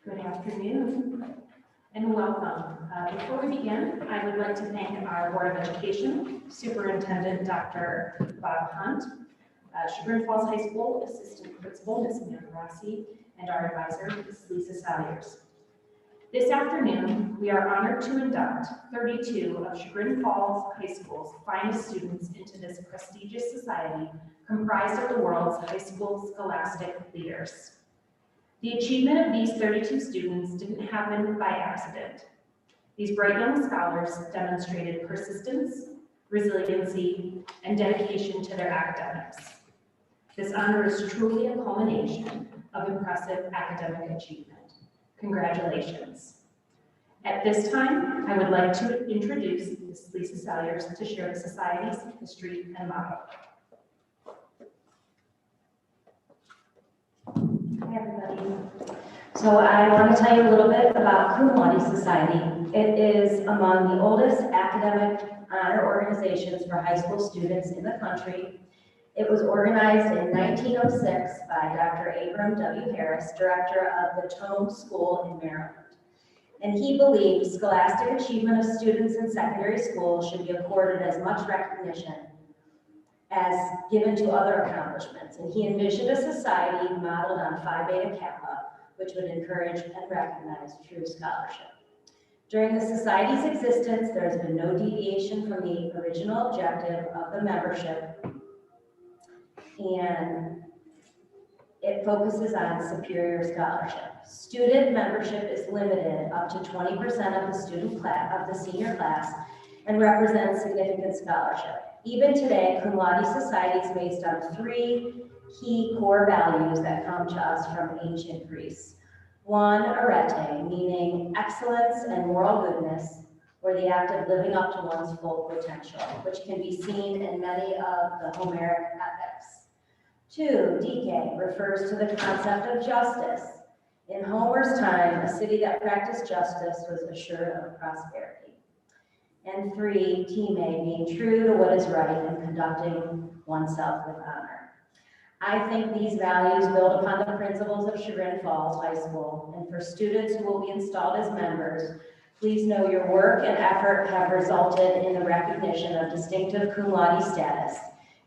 Good afternoon and welcome. Before we begin, I would like to thank our Board of Education, Superintendent Dr. Bob Hunt, Chagrin Falls High School Assistant Principal, Ms. Amanda Rossi, and our advisor, Ms. Lisa Salyers. This afternoon, we are honored to induct 32 of Chagrin Falls High School's finest students into this prestigious society comprised of the world's high school scholastic leaders. The achievement of these 32 students didn't happen by accident. These bright young scholars demonstrated persistence, resiliency, and dedication to their academics. This honor is truly a culmination of impressive academic achievement. Congratulations. At this time, I would like to introduce Ms. Lisa Salyers to share the Society's history and motto. Hi, everybody. So I want to tell you a little bit about Cum Laude Society. It is among the oldest academic honor organizations for high school students in the country. It was organized in 1906 by Dr. Abram W. Harris, director of the Tome School in Maryland. And he believed scholastic achievement of students in secondary school should be accorded as much recognition as given to other accomplishments. And he envisioned a society modeled on Phi Beta Kappa, which would encourage and recognize true scholarship. During the Society's existence, there has been no deviation from the original objective of the membership, and it focuses on superior scholarship. Student membership is limited up to 20% of the student class, of the senior class, and represents significant scholarship. Even today, Cum Laude Society is based on 3 key core values that come to us from ancient Greece. 1, arete, meaning excellence and moral goodness, or the act of living up to one's full potential, which can be seen in many of the Homeric epics. 2, dike, refers to the concept of justice. In Homer's time, a city that practiced justice was assured of prosperity. And 3, time, being true to what is right and conducting oneself with honor. I think these values build upon the principles of Chagrin Falls High School, and for students who will be installed as members, please know your work and effort have resulted in the recognition of distinctive cum laude status,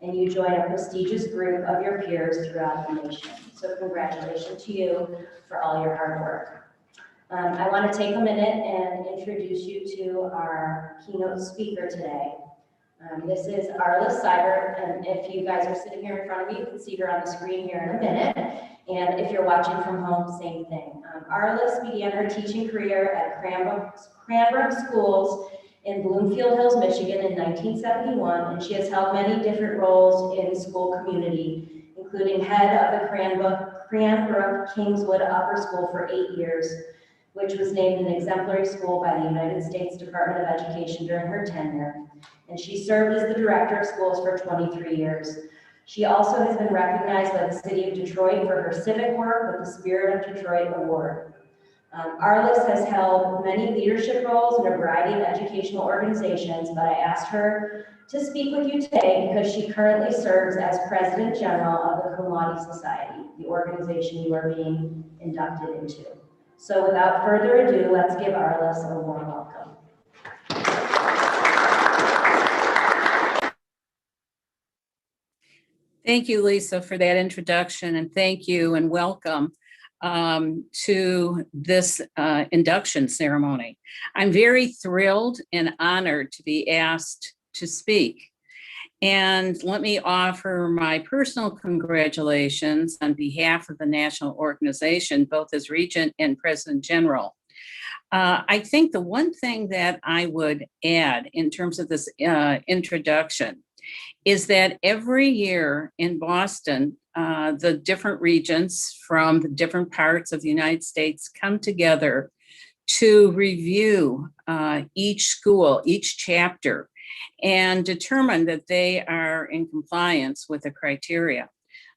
and you join a prestigious group of your peers throughout the nation. So congratulations to you for all your hard work. I want to take a minute and introduce you to our keynote speaker today. This is Arla Seibert, and if you guys are sitting here in front of me, you can see her on the screen here in a minute. And if you're watching from home, same thing. Arliss began her teaching career at Cranbrook Schools in Bloomfield Hills, Michigan in 1971, and she has held many different roles in school community, including head of the Cranbrook Kingswood Upper School for 8 years, which was named an exemplary school by the United States Department of Education during her tenure. And she served as the director of schools for 23 years. She also has been recognized by the city of Detroit for her civic work with the Spirit of Detroit Award. Arliss has held many leadership roles in a variety of educational organizations, but I asked her to speak with you today because she currently serves as President General of the Cum Laude Society, the organization you are being inducted into. So without further ado, let's give Arliss a warm welcome. Thank you, Lisa, for that introduction, and thank you and welcome to this induction ceremony. I'm very thrilled and honored to be asked to speak. And let me offer my personal congratulations on behalf of the national organization, both as Regent and President General. I think the one thing that I would add in terms of this introduction is that every year in Boston, the different regents from the different parts of the United States come together to review each school, each chapter, and determine that they are in compliance with the criteria.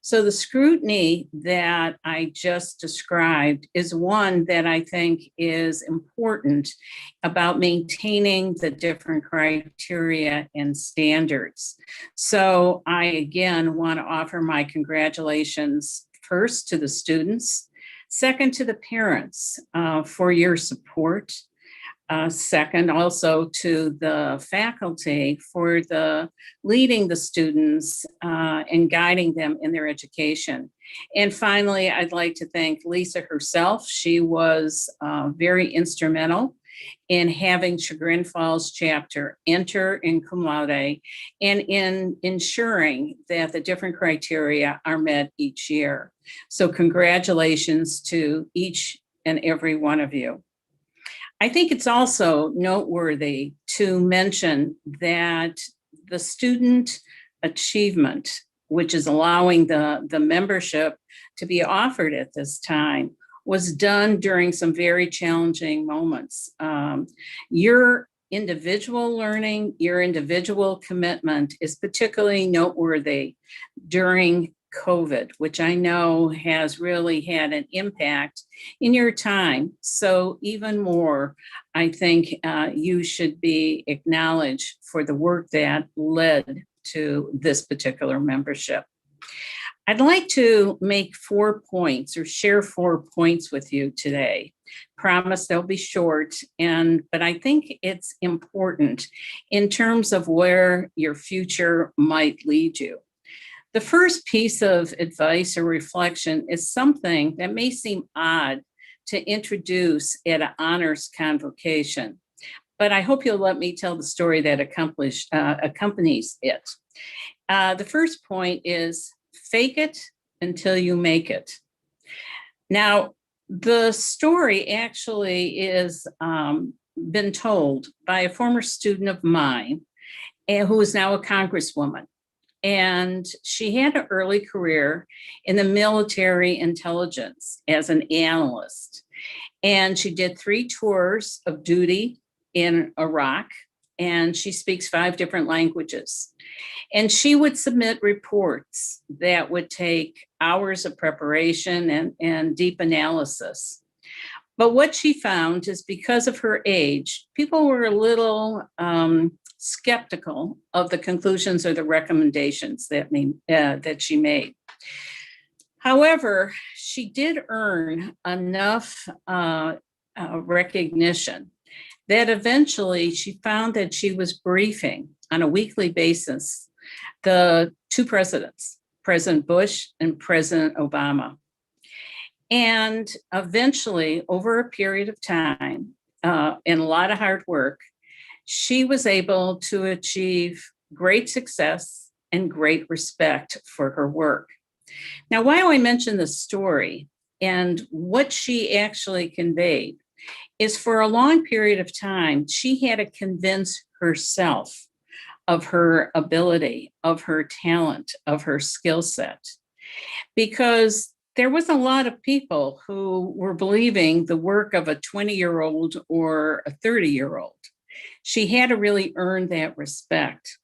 So the scrutiny that I just described is one that I think is important about maintaining the different criteria and standards. So I, again, want to offer my congratulations first to the students, second to the parents for your support. Second, also to the faculty for leading the students and guiding them in their education. And finally, I'd like to thank Lisa herself. She was very instrumental in having Chagrin Falls chapter enter in cum laude and in ensuring that the different criteria are met each year. So congratulations to each and every one of you. I think it's also noteworthy to mention that the student achievement, which is allowing the membership to be offered at this time, was done during some very challenging moments. Your individual learning, your individual commitment is particularly noteworthy during COVID, which I know has really had an impact in your time. So even more, I think you should be acknowledged for the work that led to this particular membership. I'd like to make 4 points or share 4 points with you today. Promise they'll be short, but I think it's important in terms of where your future might lead you. The first piece of advice or reflection is something that may seem odd to introduce at an honors convocation, but I hope you'll let me tell the story that accompanies it. The first point is fake it until you make it. Now, the story actually is been told by a former student of mine who is now a congresswoman. And she had an early career in the military intelligence as an analyst. And she did 3 tours of duty in Iraq, and she speaks 5 different languages. And she would submit reports that would take hours of preparation and deep analysis. But what she found is because of her age, people were a little skeptical of the conclusions or the recommendations that she made. However, she did earn enough recognition that eventually she found that she was briefing on a weekly basis the 2 presidents, President Bush and President Obama. And eventually, over a period of time and a lot of hard work, she was able to achieve great success and great respect for her work. Now, why do I mention this story and what she actually conveyed is for a long period of time, she had to convince herself of her ability, of her talent, of her skill set, because there was a lot of people who were believing the work of a 20-year-old or a 30-year-old. She had to really earn that respect.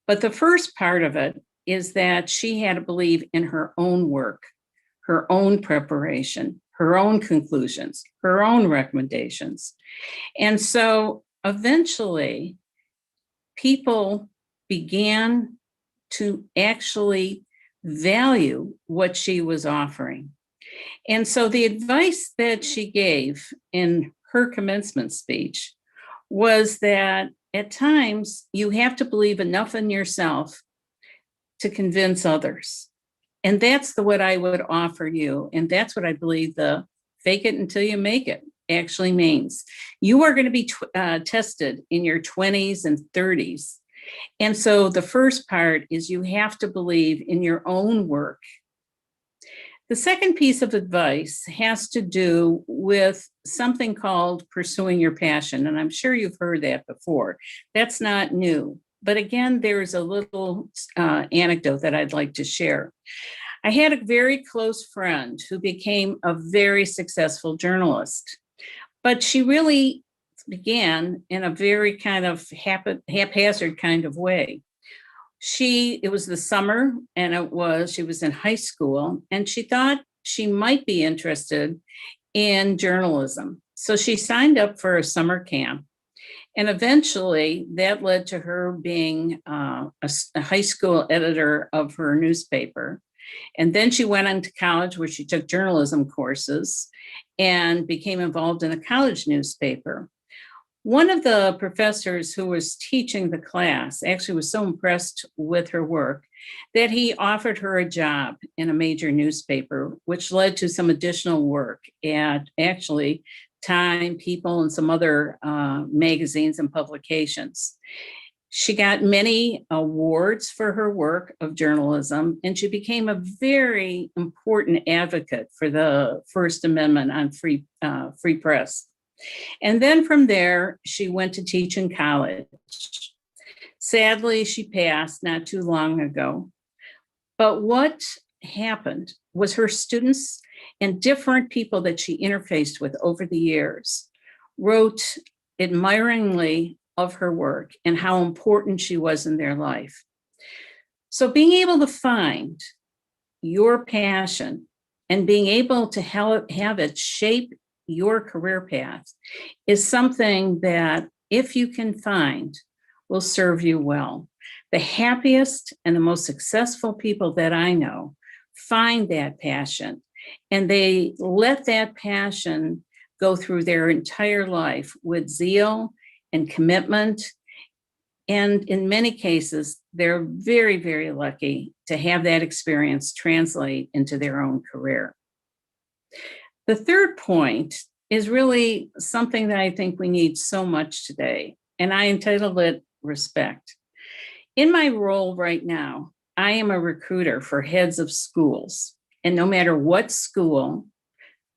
But the first part of it is that she had to believe in her own work, her own preparation, her own conclusions, her own recommendations. And so eventually, people began to actually value what she was offering. And so the advice that she gave in her commencement speech was that at times you have to believe enough in yourself to convince others. And that's what I would offer you. And that's what I believe the fake it until you make it actually means. You are going to be tested in your 20s and 30s. And so the first part is you have to believe in your own work. The second piece of advice has to do with something called pursuing your passion. And I'm sure you've heard that before. That's not new. But again, there's a little anecdote that I'd like to share. I had a very close friend who became a very successful journalist, but she really began in a very kind of haphazard kind of way. It was the summer, and she was in high school, and she thought she might be interested in journalism. So she signed up for a summer camp. And eventually that led to her being a high school editor of her newspaper. And then she went on to college where she took journalism courses and became involved in a college newspaper. One of the professors who was teaching the class actually was so impressed with her work that he offered her a job in a major newspaper, which led to some additional work at actually Time, People, and some other magazines and publications. She got many awards for her work of journalism, and she became a very important advocate for the First Amendment on free press. And then from there, she went to teach in college. Sadly, she passed not too long ago. But what happened was her students and different people that she interfaced with over the years wrote admiringly of her work and how important she was in their life. So being able to find your passion and being able to have it shape your career path is something that, if you can find, will serve you well. The happiest and the most successful people that I know find that passion, and they let that passion go through their entire life with zeal and commitment. And in many cases, they're very, very lucky to have that experience translate into their own career. The third point is really something that I think we need so much today, and I entitled it Respect. In my role right now, I am a recruiter for heads of schools, and no matter what school,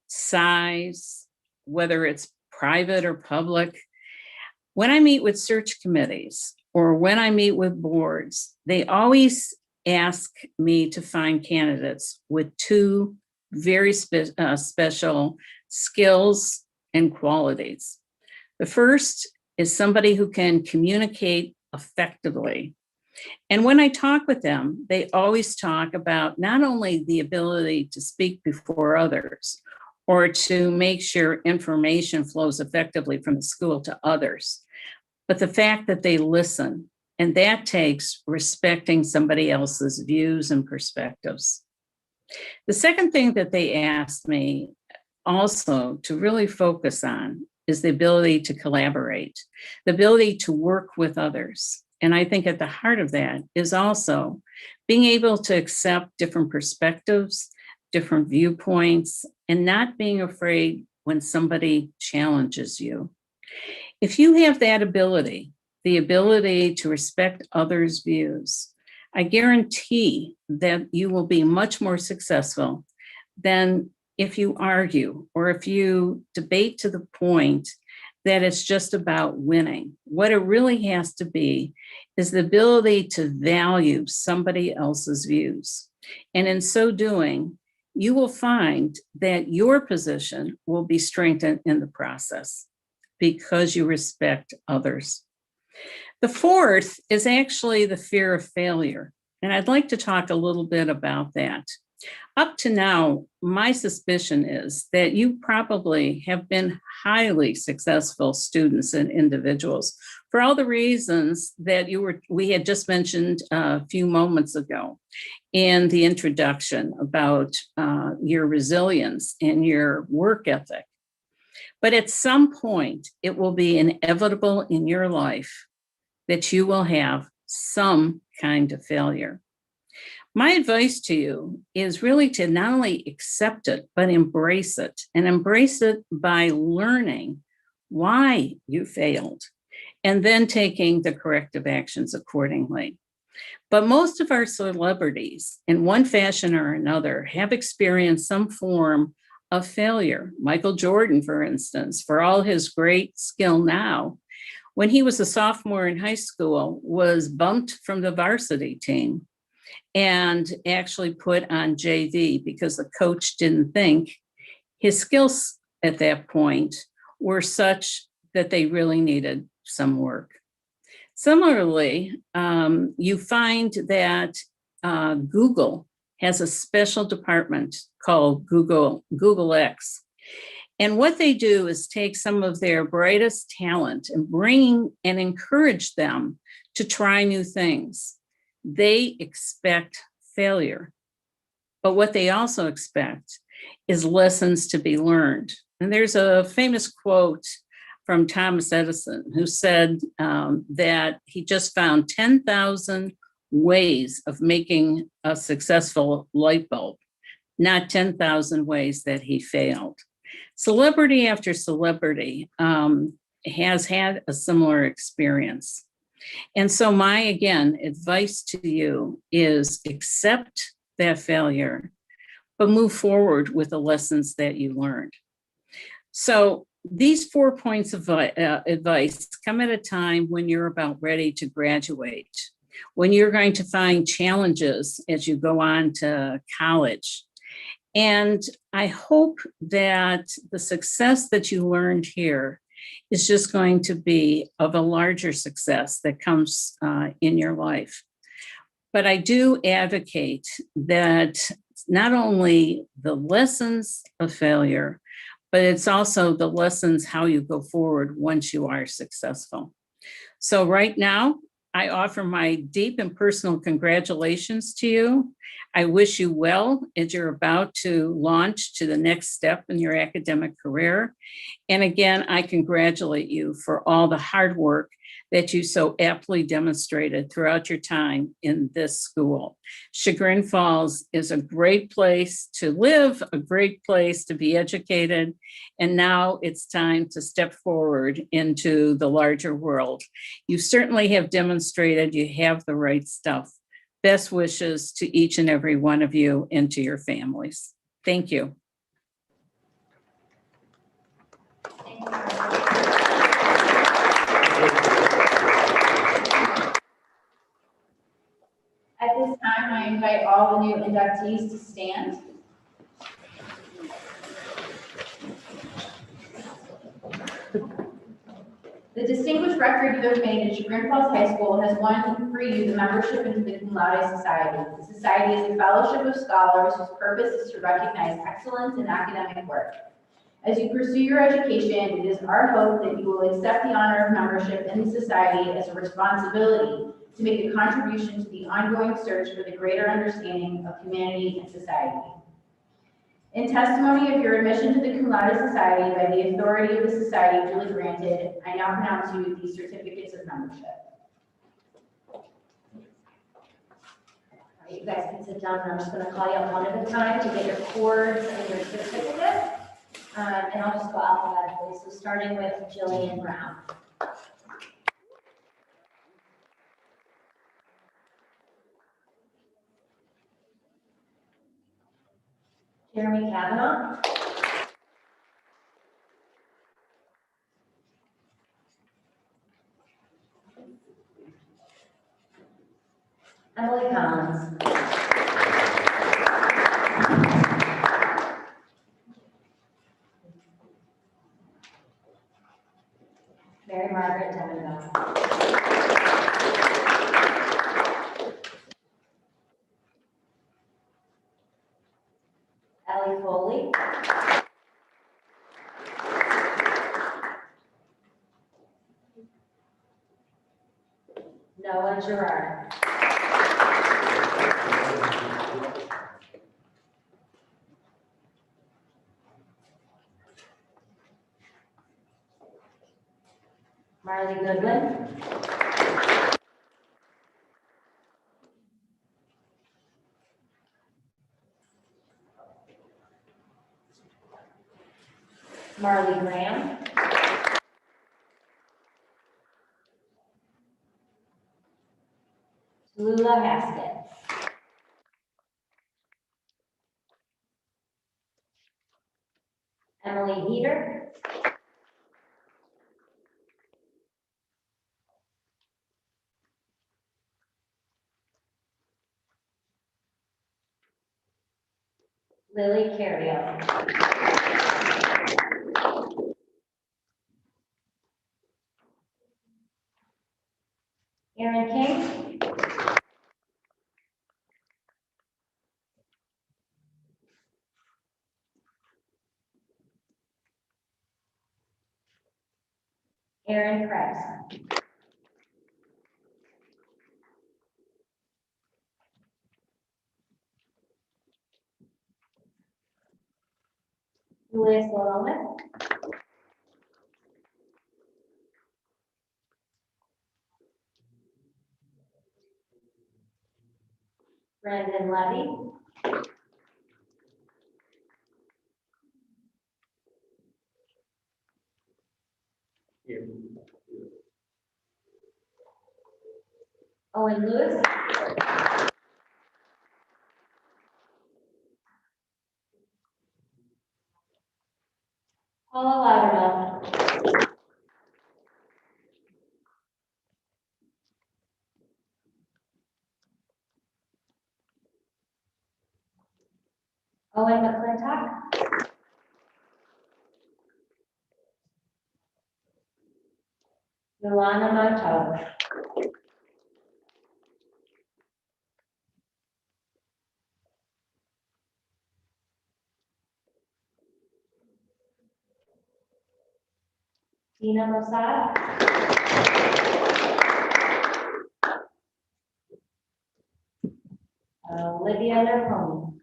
size, whether it's private or public, when I meet with search committees or when I meet with boards, they always ask me to find candidates with two very special skills and qualities. The first is somebody who can communicate effectively. And when I talk with them, they always talk about not only the ability to speak before others or to make sure information flows effectively from the school to others, but the fact that they listen. And that takes respecting somebody else's views and perspectives. The second thing that they asked me also to really focus on is the ability to collaborate, the ability to work with others. And I think at the heart of that is also being able to accept different perspectives, different viewpoints, and not being afraid when somebody challenges you. If you have that ability, the ability to respect others' views, I guarantee that you will be much more successful than if you argue or if you debate to the point that it's just about winning. What it really has to be is the ability to value somebody else's views. And in so doing, you will find that your position will be strengthened in the process because you respect others. The fourth is actually the fear of failure. And I'd like to talk a little bit about that. Up to now, my suspicion is that you probably have been highly successful students and individuals for all the reasons that we had just mentioned a few moments ago in the introduction about your resilience and your work ethic. But at some point, it will be inevitable in your life that you will have some kind of failure. My advice to you is really to not only accept it, but embrace it, and embrace it by learning why you failed and then taking the corrective actions accordingly. But most of our celebrities, in one fashion or another, have experienced some form of failure. Michael Jordan, for instance, for all his great skill now, when he was a sophomore in high school, was bumped from the varsity team and actually put on JV because the coach didn't think his skills at that point were such that they really needed some work. Similarly, you find that Google has a special department called Google X. And what they do is take some of their brightest talent and bring and encourage them to try new things. They expect failure, but what they also expect is lessons to be learned. And there's a famous quote from Thomas Edison, who said that he just found 10,000 ways of making a successful light bulb, not 10,000 ways that he failed. Celebrity after celebrity has had a similar experience. And so my, again, advice to you is accept that failure, but move forward with the lessons that you learned. So these 4 points of advice come at a time when you're about ready to graduate, when you're going to find challenges as you go on to college. And I hope that the success that you learned here is just going to be of a larger success that comes in your life. But I do advocate that not only the lessons of failure, but it's also the lessons how you go forward once you are successful. So right now, I offer my deep and personal congratulations to you. I wish you well as you're about to launch to the next step in your academic career. And again, I congratulate you for all the hard work that you so aptly demonstrated throughout your time in this school. Chagrin Falls is a great place to live, a great place to be educated, and now it's time to step forward into the larger world. You certainly have demonstrated you have the right stuff. Best wishes to each and every one of you and to your families. Thank you. At this time, I invite all the new inductees to stand. The distinguished record you have made at Chagrin Falls High School has won for you the membership into the Cum Laude Society. The society is a fellowship of scholars whose purpose is to recognize excellence in academic work. As you pursue your education, it is our hope that you will accept the honor of membership in the society as a responsibility to make a contribution to the ongoing search for the greater understanding of humanity and society. In testimony of your admission to the Cum Laude Society by the authority of the society duly granted, I now pronounce you these certificates of membership. You guys can sit down, and I'm just going to call you up one at a time to get your cords and your certificate. And I'll just go alphabetically. So starting with Jillian Brown. Jeremy Kavanaugh. Emily Collins. Mary Margaret Demenville. Ellie Foley. Noah Gerard. Marley Goodwin. Marley Graham. Lula Haskett. Emily Heater. Lily Carriel. Aaron Krebs. Julia Solomon. Brandon Levy. Owen Lewis. Paula Laudermilk. Owen McClintock. Yolanda Monto. Dina Mossad. Olivia Nerponi.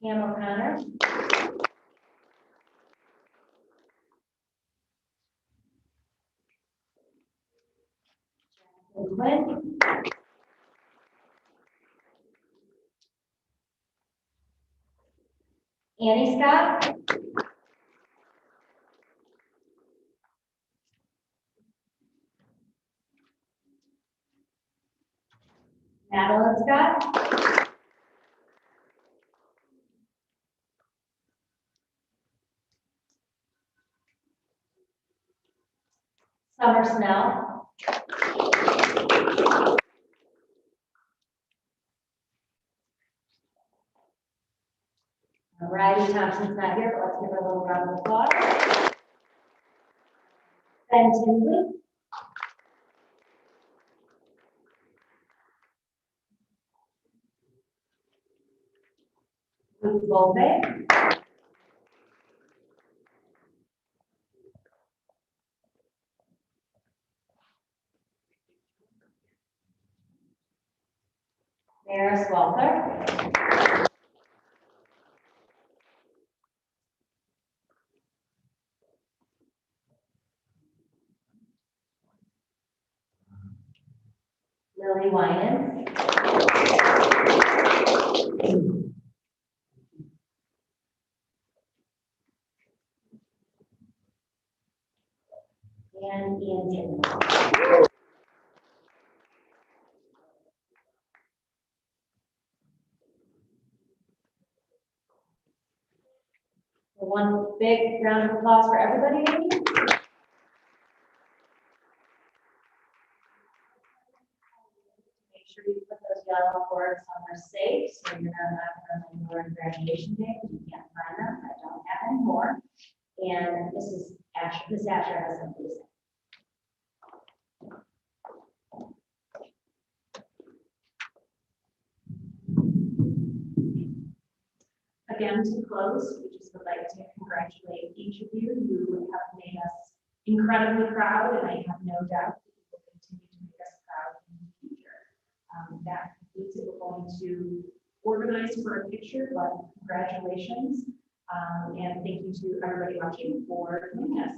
Cam O'Connor. Quinn. Annie Scott. Madeline Scott. Summer Snell. Riley Thompson's not here, but let's give her a little round of applause. Ben Tinsley. Luke Volpe. Maris Walther. Lily Winans. And Ian Gibbons. One big round of applause for everybody. Maybe? Make sure you put those yellow cords somewhere safe so you're not on your graduation day. You can't find them. I don't have any more. And Miss Asher has something to say. Again, to close, we just would like to congratulate each of you who have made us incredibly proud, and I have no doubt that you will continue to make us proud in the future. That concludes it. We're going to organize for a picture, but congratulations. And thank you to everybody watching for joining us.